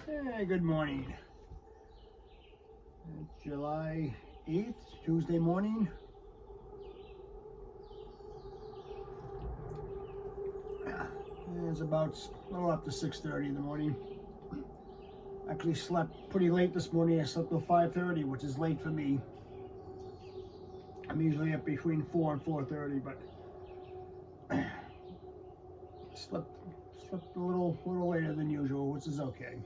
Hey, good morning. It's July 8th, Tuesday morning. It's about a little after 6:30 in the morning. Actually slept pretty late this morning. I slept till 5:30, which is late for me. I'm usually up between 4 and 4:30, but slept a little later than usual, which is okay.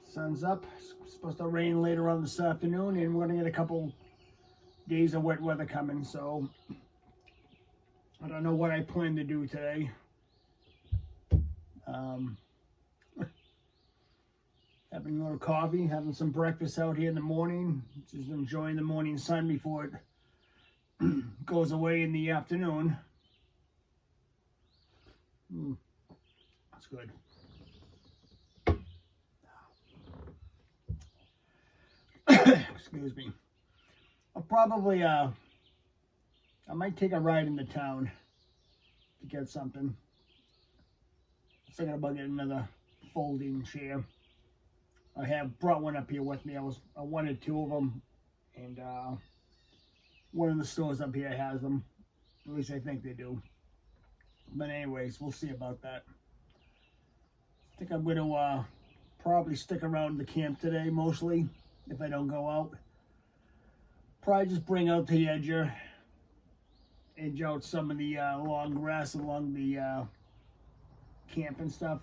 Sun's up. It's supposed to rain later on this afternoon, and we're gonna get a couple days of wet weather coming. So I don't know what I plan to do today. Having a little coffee, having some breakfast out here in the morning, just enjoying the morning sun before it goes away in the afternoon. That's good. Excuse me. I'll probably, I might take a ride into town to get something. I was thinking about getting another folding chair. I have brought one up here with me. I wanted two of them, and one of the stores up here has them. At least I think they do. But anyways, we'll see about that. I think I'm going to probably stick around the camp today, mostly, if I don't go out. Probably just bring out the edge out some of the long grass along the camp and stuff.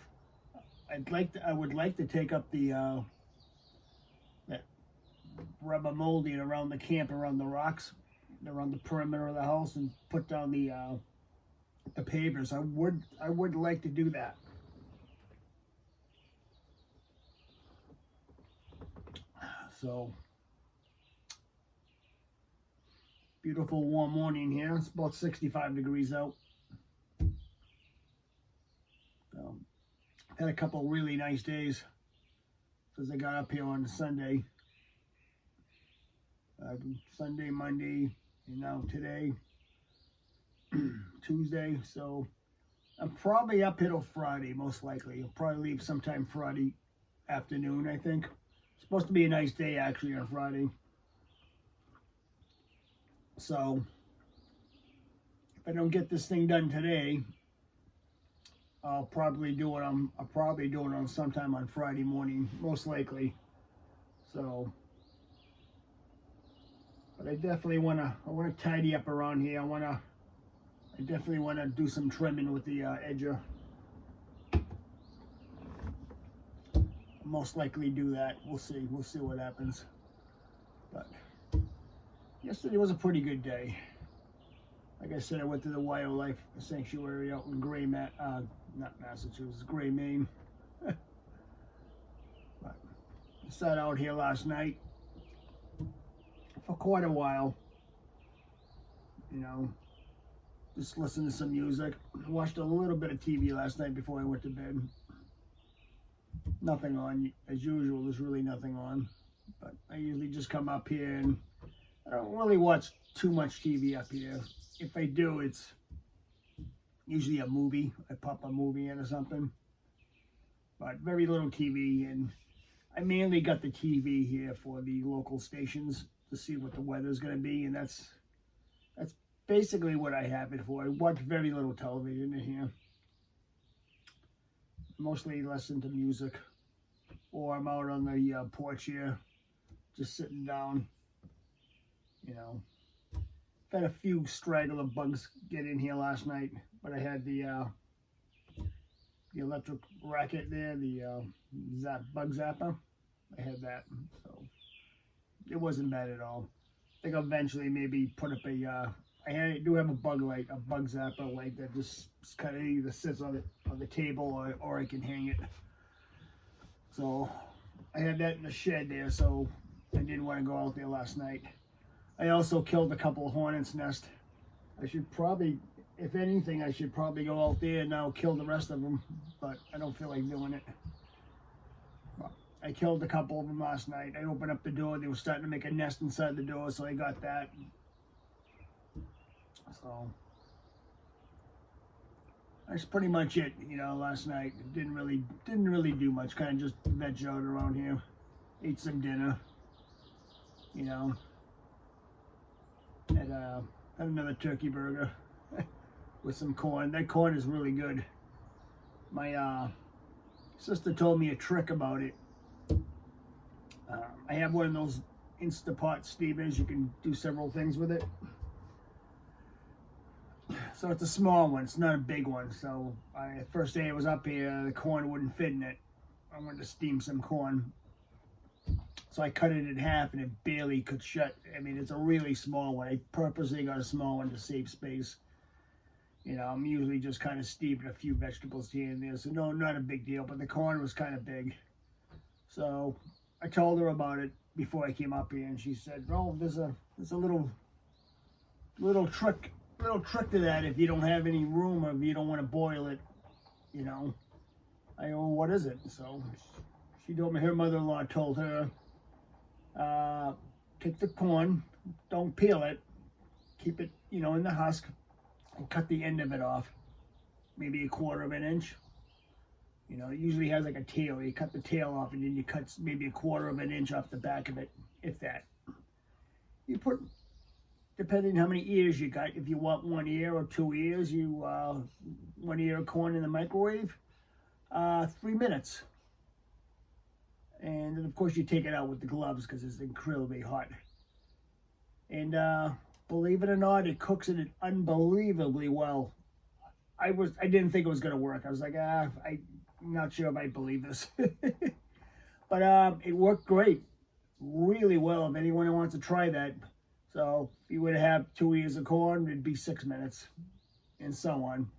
I would like to take up the that rubber molding around the camp, around the rocks, around the perimeter of the house, and put down the pavers. I would like to do that. So beautiful warm morning here. It's about 65 degrees out. Had a couple really nice days since I got up here on Sunday. Sunday, Monday, and now today, Tuesday. So I'm probably up here till Friday, most likely. I'll probably leave sometime Friday afternoon, I think. It's supposed to be a nice day, actually, on Friday. So if I don't get this thing done today, I'll probably do it on sometime on Friday morning, most likely. So, but I definitely want to tidy up around here. I definitely want to do some trimming with the edger. I'll most likely do that. We'll see what happens. But yesterday was a pretty good day. Like I said, I went to the wildlife sanctuary out in not Massachusetts, Gray, Maine. But I sat out here last night for quite a while. You know, just listened to some music. Watched a little bit of TV last night before I went to bed. Nothing on, as usual. There's really nothing on. But I usually just come up here, and I don't really watch too much TV up here. If I do, it's usually a movie. I pop a movie in or something. But very little TV, and I mainly got the TV here for the local stations to see what the weather's going to be, and that's basically what I have it for. I watch very little television in here. Mostly listen to music, or I'm out on the porch here, just sitting down, you know. Had a few straggler bugs get in here last night, but I had the electric racket there, the bug zapper. I had that, so it wasn't bad at all. I think I'll eventually maybe put up I do have a bug light, a bug zapper light that just kind of either sits on the table, or I can hang it. So I had that in the shed there, so I didn't want to go out there last night. I also killed a couple of hornets' nests. I should probably, if anything, I should probably go out there and now kill the rest of them, but I don't feel like doing it. I killed a couple of them last night. I opened up the door. They were starting to make a nest inside the door, so I got that. So that's pretty much it. You know, last night didn't really do much. Kind of just veg out around here. Ate some dinner. You know, had another turkey burger with some corn. That corn is really good. My sister told me a trick about it. I have one of those Instapot steamers. You can do several things with it. So it's a small one. It's not a big one. So first day I was up here, the corn wouldn't fit in it. I wanted to steam some corn. So I cut it in half and it barely could shut. I mean, it's a really small one. I purposely got a small one to save space. You know, I'm usually just kind of steaming a few vegetables here and there. So no, not a big deal, but the corn was kind of big. So I told her about it before I came up here, and she said, "Oh, there's a little trick to that if you don't have any room or if you don't want to boil it, you know." I go, "Well, what is it?" So she told me her mother-in-law told her, take the corn, don't peel it, keep it, you know, in the husk, and cut the end of it off, maybe 1/4 of an inch. You know, it usually has like a tail. You cut the tail off and then you cut maybe 1/4 of an inch off the back of it, if that. You put, depending how many ears you got, if you want 1 ear or 2 ears, you 1 ear of corn in the microwave, 3 minutes. And then of course you take it out with the gloves because it's incredibly hot. And believe it or not, it cooks it unbelievably well. I didn't think it was gonna work. I was like, I'm not sure if I believe this. But it worked great, really well. If anyone wants to try that. So if you would have 2 ears of corn, it'd be 6 minutes, and so on.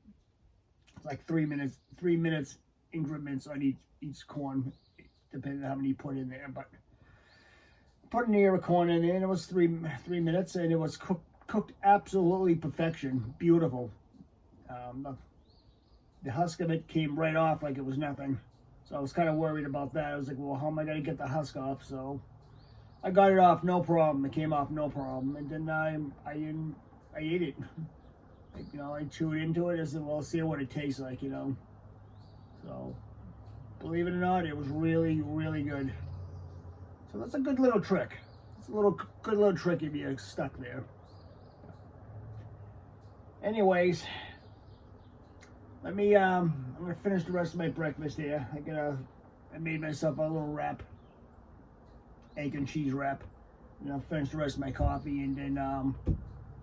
It's like 3 minutes increments on each corn, depending on how many you put in there. But put an ear of corn in there, and it was three minutes, and it was cooked absolutely perfection, beautiful. The husk of it came right off like it was nothing. So I was kind of worried about that. I was like, well, how am I going to get the husk off? So I got it off, no problem. It came off, no problem. And then I ate it. You know, I chewed into it. I said, well, see what it tastes like, you know. So, believe it or not, it was really, really good. So that's a good little trick. It's a good little trick if you're stuck there. Anyways, let me, I'm going to finish the rest of my breakfast here. I made myself a little wrap, egg and cheese wrap. And I'll finish the rest of my coffee, and then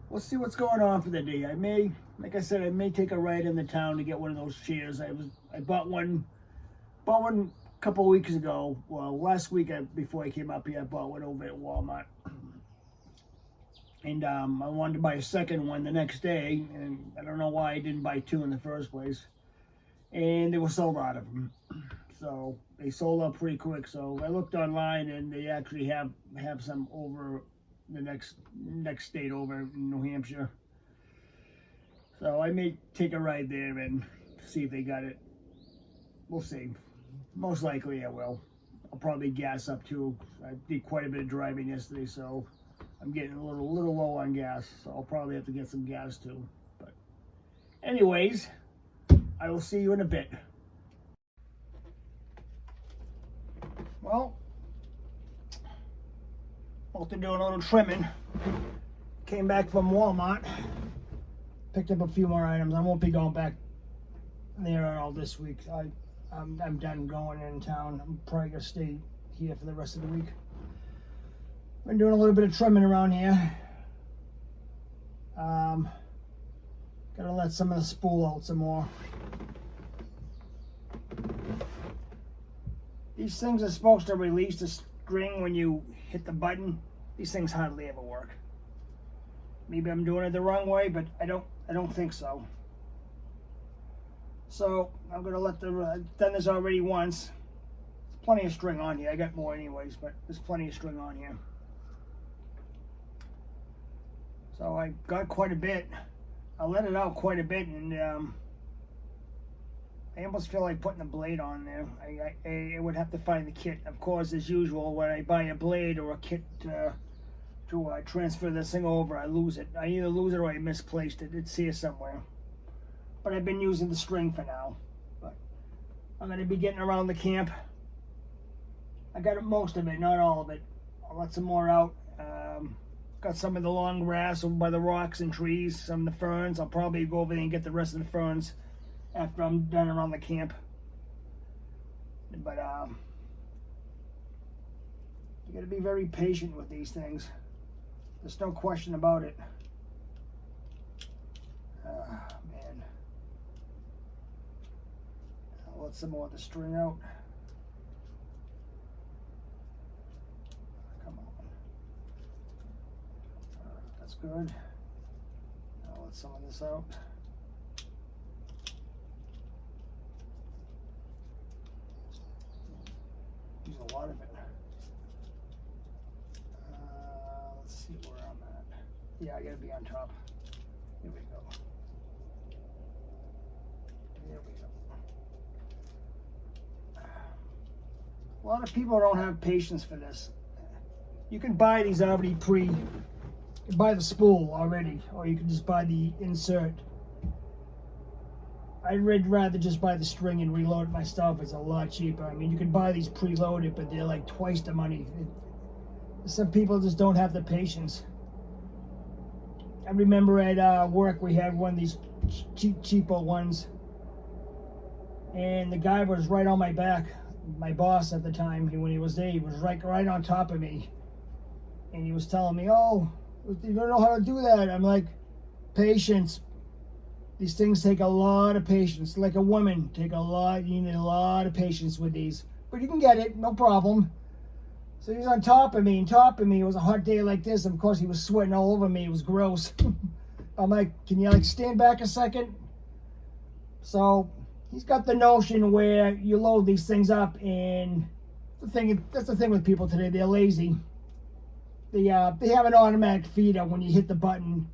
we'll see what's going on for the day. Like I said, I may take a ride in the town to get one of those chairs. I bought one a couple weeks ago. Well, last week before I came up here, I bought one over at Walmart. And I wanted to buy a second one the next day, and I don't know why I didn't buy 2 in the first place. And they were sold out of them. So they sold out pretty quick. So I looked online, and they actually have some over the next state over in New Hampshire. So I may take a ride there and see if they got it. We'll see. Most likely I will. I'll probably gas up too. I did quite a bit of driving yesterday, so I'm getting a little low on gas. So I'll probably have to get some gas too. But anyways, I will see you in a bit. Well, after doing a little trimming, came back from Walmart, picked up a few more items. I won't be going back there all this week. I'm done going in town. I'm probably gonna stay here for the rest of the week. Been doing a little bit of trimming around here. Gotta let some of the spool out some more. These things are supposed to release the string when you hit the button. These things hardly ever work. Maybe I'm doing it the wrong way, but I don't think so. So I'm gonna let I've done this already once. There's plenty of string on here. I got more anyways, but there's plenty of string on here. So I got quite a bit. I let it out quite a bit, and I almost feel like putting a blade on there. I would have to find the kit. Of course, as usual, when I buy a blade or a kit to transfer this thing over, I lose it. I either lose it or I misplaced it. It's here somewhere. but I've been using the string for now. But I'm going to be getting around the camp. I got most of it, not all of it. I'll let some more out. Got some of the long grass over by the rocks and trees, some of the ferns. I'll probably go over there and get the rest of the ferns after I'm done around the camp. But you got to be very patient with these things. There's no question about it. Man. I'll let some more of the string out. Come on. That's good. I'll let some of this out. Use a lot of it. Let's see where I'm at. Yeah, I gotta be on top. Here we go. There we go. A lot of people don't have patience for this. You can buy these already you can buy the spool already, or you can just buy the insert. I'd rather just buy the string and reload my stuff. It's a lot cheaper. I mean, you can buy these preloaded, but they're like twice the money. Some people just don't have the patience. I remember at work we had one of these cheapo ones, and the guy was right on my back. My boss at the time, when he was there, he was right on top of me, and he was telling me, "Oh, you don't know how to do that." I'm like, "Patience. These things take a lot of patience. Like a woman, you need a lot of patience with these. But you can get it, no problem." So he's on top of me. It was a hot day like this. Of course, he was sweating all over me. It was gross. I'm like, "Can you like stand back a second?" So he's got the notion where you load these things up, and that's the thing with people today. They're lazy. They have an automatic feeder when you hit the button,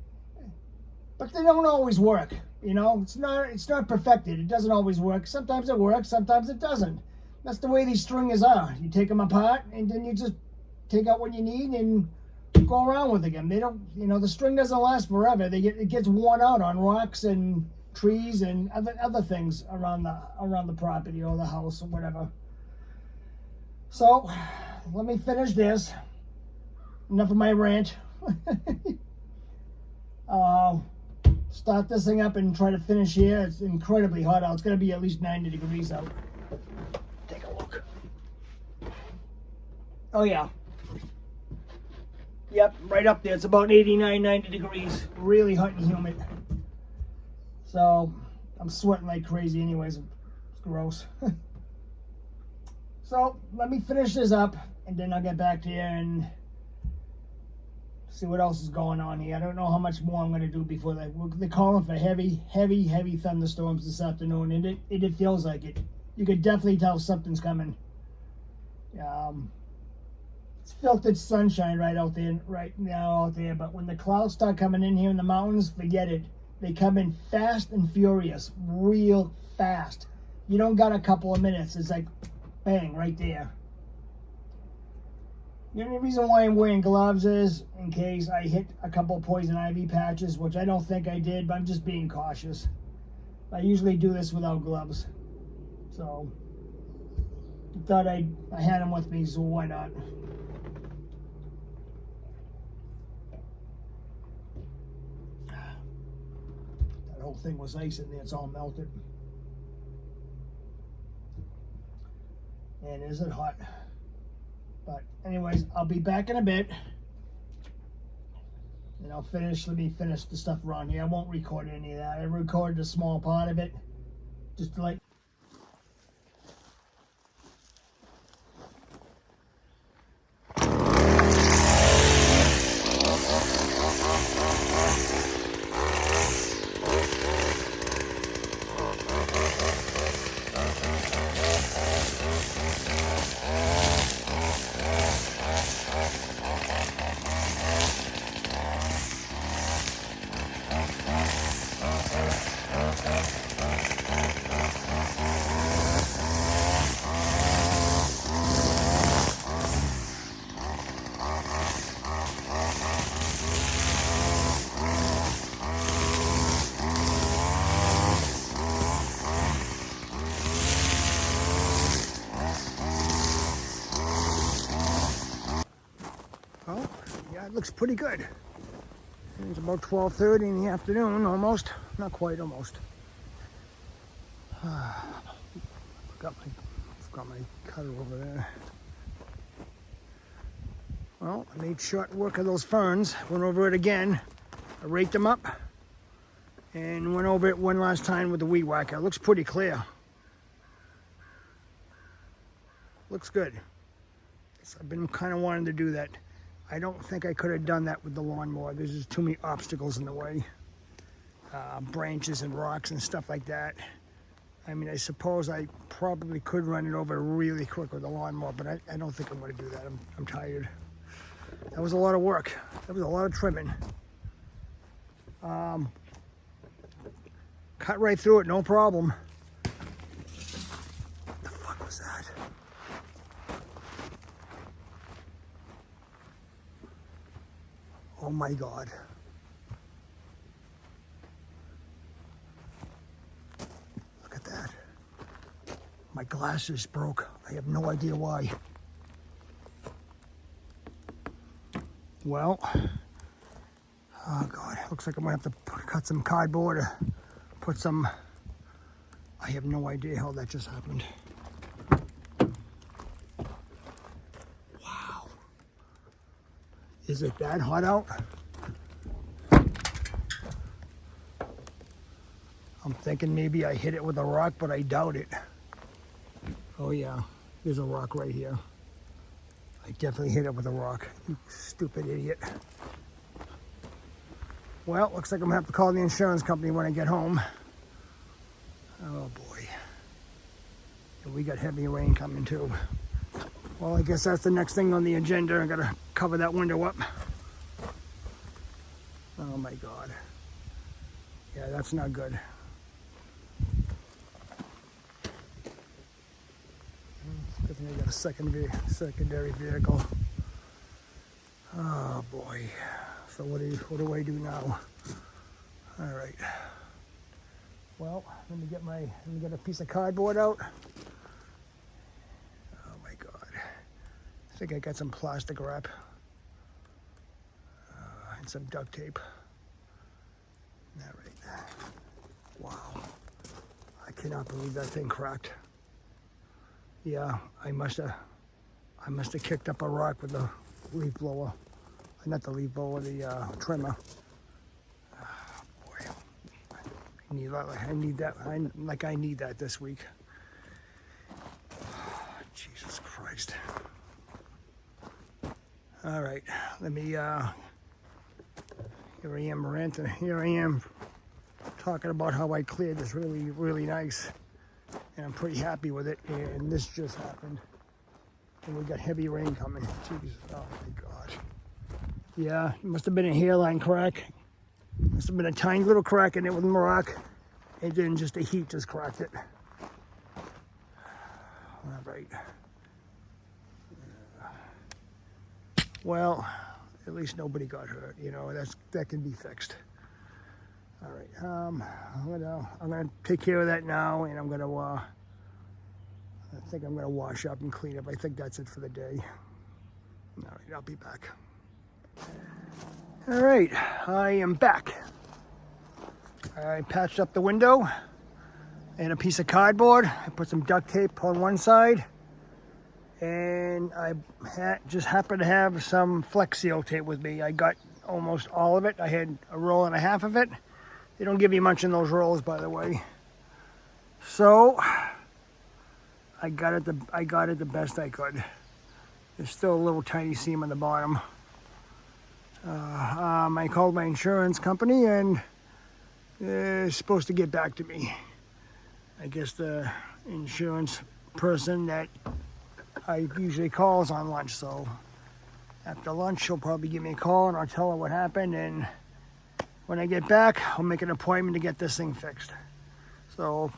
but they don't always work. You know, it's not perfected. It doesn't always work. Sometimes it works, sometimes it doesn't. That's the way these stringers are. You take them apart, and then you just take out what you need and go around with them. They don't, the string doesn't last forever. It gets worn out on rocks and trees and other things around the property or the house or whatever. So let me finish this. Enough of my rant. Start this thing up and try to finish here. It's incredibly hot out. It's going to be at least 90 degrees out. Take a look. Oh yeah. Yep, right up there. It's about 89, 90 degrees. Really hot and humid. So I'm sweating like crazy anyways. It's gross. So let me finish this up, and then I'll get back to you and see what else is going on here. I don't know how much more I'm going to do before that. They're calling for heavy thunderstorms this afternoon, and it feels like it. You could definitely tell something's coming. It's filtered sunshine right now out there, but when the clouds start coming in here in the mountains, forget it. They come in fast and furious, real fast. You don't got a couple of minutes. It's like, bang, right there. The only reason why I'm wearing gloves is in case I hit a couple of poison ivy patches, which I don't think I did, but I'm just being cautious. I usually do this without gloves. So I thought I had them with me, so why not? That whole thing was ice in there, it's all melted. And is it hot? But anyways, I'll be back in a bit, and let me finish the stuff around here. I won't record any of that. I recorded a small part of it, just to like. Yeah, it looks pretty good. It's about 12:30 in the afternoon, almost. Not quite, almost. Got my cutter over there. Well, I made short work of those ferns. Went over it again. I raked them up and went over it one last time with the weed whacker. It looks pretty clear. Looks good. So I've been kind of wanting to do that. I don't think I could have done that with the lawnmower. There's just too many obstacles in the way. Branches and rocks and stuff like that. I mean, I suppose I probably could run it over really quick with the lawnmower, but I don't think I'm going to do that. I'm tired. That was a lot of work. That was a lot of trimming. Cut right through it, no problem. What the fuck was that? Oh my God. Look at that. My glasses broke. I have no idea why. Well, oh God, looks like I'm gonna have to cut some cardboard or put some, I have no idea how that just happened. Wow. Is it that hot out? I'm thinking maybe I hit it with a rock, but I doubt it. Oh yeah, there's a rock right here. I definitely hit it with a rock, you stupid idiot. Well, looks like I'm gonna have to call the insurance company when I get home. Oh boy. And we got heavy rain coming too. Well, I guess that's the next thing on the agenda. I gotta cover that window up. Oh my God. Yeah, that's not good. Good thing I got a secondary vehicle. Oh boy. So what do I do now? All right. Well, let me get a piece of cardboard out. Oh my God. I think I got some plastic wrap and some duct tape. All right. Wow. I cannot believe that thing cracked. Yeah, I must have kicked up a rock with the leaf blower. Not the leaf blower, the trimmer. Oh, boy, I need that. I need that this week. Jesus Christ. All right, let me. Here I am ranting. Here I am talking about how I cleared this really nice, and I'm pretty happy with it. And this just happened, and we got heavy rain coming. Jesus, oh my God. Yeah, it must have been a hairline crack. Must have been a tiny little crack in it with a rock, and then just the heat just cracked it. All right. Well, at least nobody got hurt. You know, that can be fixed. All right. I'm gonna take care of that now, and I think I'm gonna wash up and clean up. I think that's it for the day. All right, I'll be back. All right, I am back. I patched up the window and a piece of cardboard. I put some duct tape on one side, and I just happened to have some Flex Seal tape with me. I got almost all of it. I had a roll and a half of it. They don't give you much in those rolls, by the way. So I got it the best I could. There's still a little tiny seam on the bottom. I called my insurance company, and they're supposed to get back to me. I guess the insurance person that I usually call is on lunch, so after lunch she'll probably give me a call and I'll tell her what happened, and when I get back I'll make an appointment to get this thing fixed. So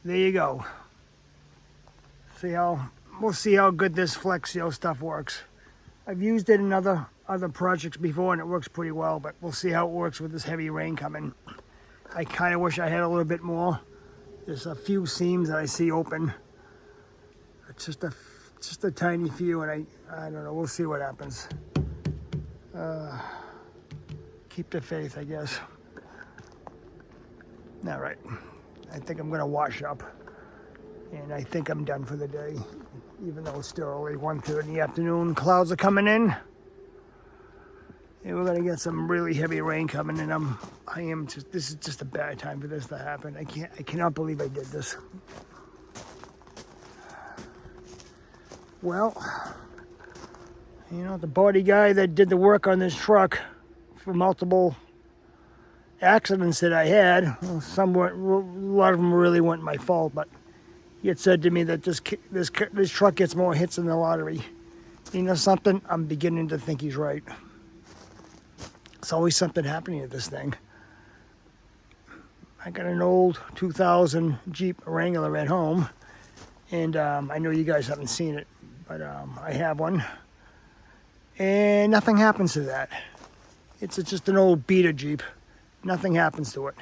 there you go. We'll see how good this Flex Seal stuff works. I've used it in other projects before and it works pretty well, but we'll see how it works with this heavy rain coming. I kind of wish I had a little bit more. There's a few seams that I see open. It's just a tiny few, and I don't know. We'll see what happens. Keep the faith, I guess. All right. I think I'm going to wash up. And I think I'm done for the day. Even though it's still early, 1:30 in the afternoon. Clouds are coming in. And we're going to get some really heavy rain coming in. This is just a bad time for this to happen. I cannot believe I did this. Well, you know, the body guy that did the work on this truck for multiple accidents that I had, a lot of them really weren't my fault, but he had said to me that this truck gets more hits in the lottery. You know something? I'm beginning to think he's right. There's always something happening to this thing. I got an old 2000 Jeep Wrangler at home, and I know you guys haven't seen it, but I have one, and nothing happens to that. It's just an old beater Jeep. Nothing happens to it.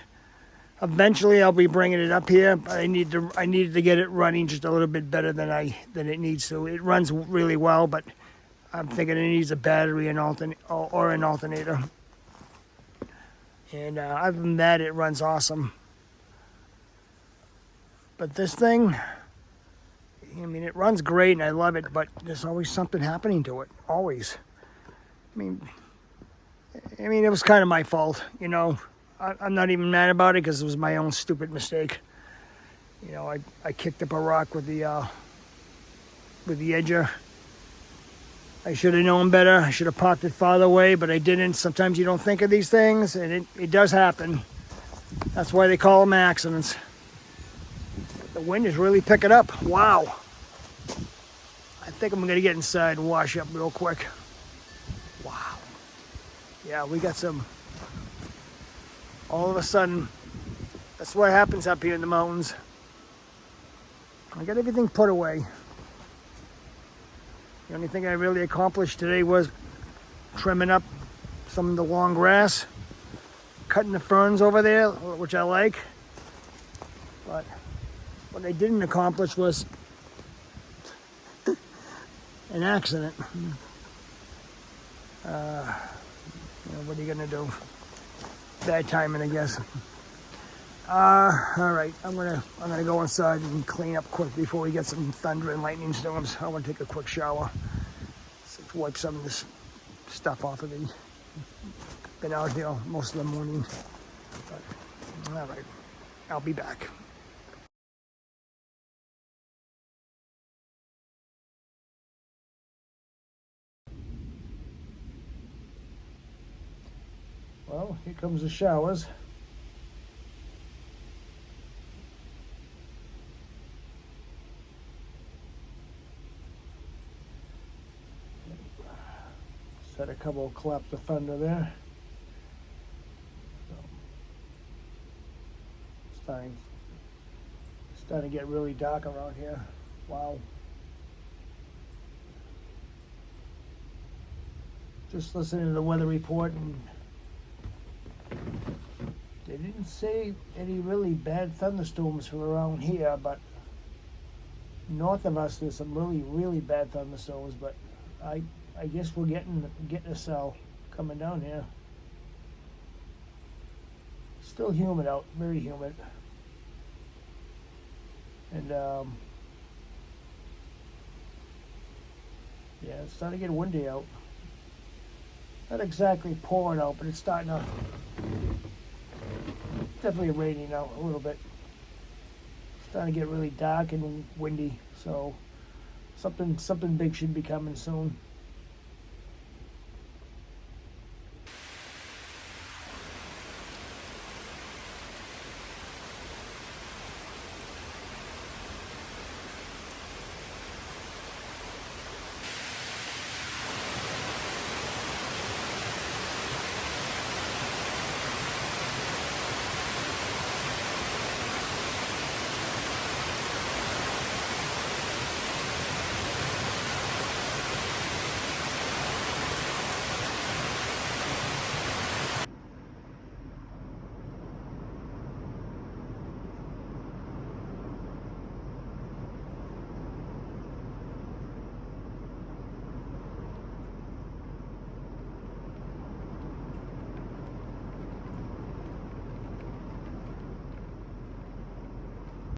Eventually, I'll be bringing it up here, but I needed to get it running just a little bit better than it needs to. It runs really well, but I'm thinking it needs a battery and or an alternator. And other than that, it runs awesome. But this thing, I mean, it runs great and I love it, but there's always something happening to it. Always. I mean, it was kind of my fault, you know. I'm not even mad about it because it was my own stupid mistake. You know, I kicked up a rock with the edger. I should have known better. I should have parked it farther away, but I didn't. Sometimes you don't think of these things, and it does happen. That's why they call them accidents. The wind is really picking up. Wow. I think I'm going to get inside and wash up real quick. Wow. Yeah, we got some... All of a sudden, that's what happens up here in the mountains. I got everything put away. The only thing I really accomplished today was trimming up some of the long grass, cutting the ferns over there, which I like. But what I didn't accomplish was an accident. You know, what are you gonna do? Bad timing, I guess. All right, I'm gonna go inside and clean up quick before we get some thunder and lightning storms. I want to take a quick shower, so to wipe some of this stuff off of me. Been out here most of the morning. But, all right, I'll be back. Well, here comes the showers. Set a couple of claps of thunder there. So, it's starting to get really dark around here. Wow. Just listening to the weather report, and they didn't say any really bad thunderstorms from around here, but north of us there's some really, really bad thunderstorms, but I guess we're getting a cell coming down here. Still humid out, very humid. And yeah, it's starting to get windy out. Not exactly pouring out, but it's starting to, definitely raining out a little bit. It's starting to get really dark and windy, so something big should be coming soon.